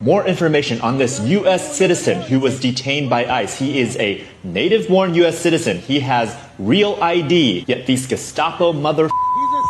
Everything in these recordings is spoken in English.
More information on this U.S. citizen who was detained by ICE. He is a native-born U.S. citizen. He has real ID, yet these Gestapo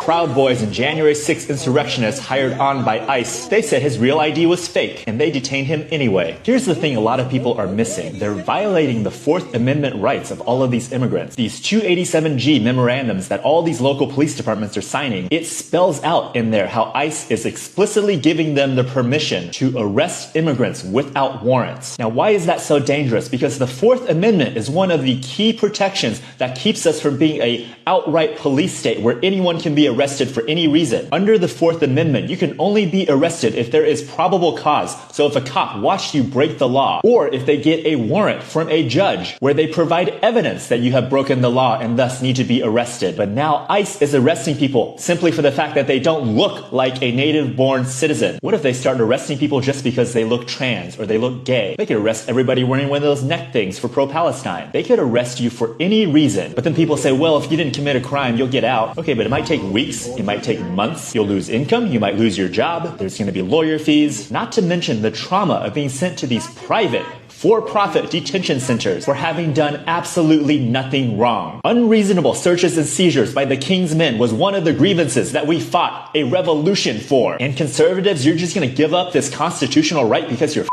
Proud Boys and January 6th insurrectionists hired on by ICE, they said his real ID was fake, and they detained him anyway. Here's the thing a lot of people are missing. They're violating the Fourth Amendment rights of all of these immigrants. These 287G memorandums that all these local police departments are signing, it spells out in there how ICE is explicitly giving them the permission to arrest immigrants without warrants. Now, why is that so dangerous? Because the Fourth Amendment is one of the key protections that keeps us from being an outright police state where anyone can be arrested for any reason. Under the Fourth Amendment, you can only be arrested if there is probable cause. So if a cop watched you break the law, or if they get a warrant from a judge where they provide evidence that you have broken the law and thus need to be arrested. But now ICE is arresting people simply for the fact that they don't look like a native-born citizen. What if they start arresting people just because they look trans or they look gay? They could arrest everybody wearing one of those neck things for pro-Palestine. They could arrest you for any reason. But then people say, well, if you didn't commit a crime, you'll get out. Okay, but it might take weeks. It might take months. You'll lose income. You might lose your job. There's going to be lawyer fees. Not to mention the trauma of being sent to these private, for-profit detention centers for having done absolutely nothing wrong. Unreasonable searches and seizures by the King's men was one of the grievances that we fought a revolution for. And conservatives, you're just going to give up this constitutional right because you're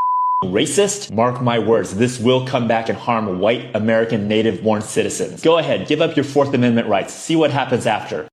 racist? Mark my words, this will come back and harm white American native-born citizens. Go ahead, give up your Fourth Amendment rights. See what happens after.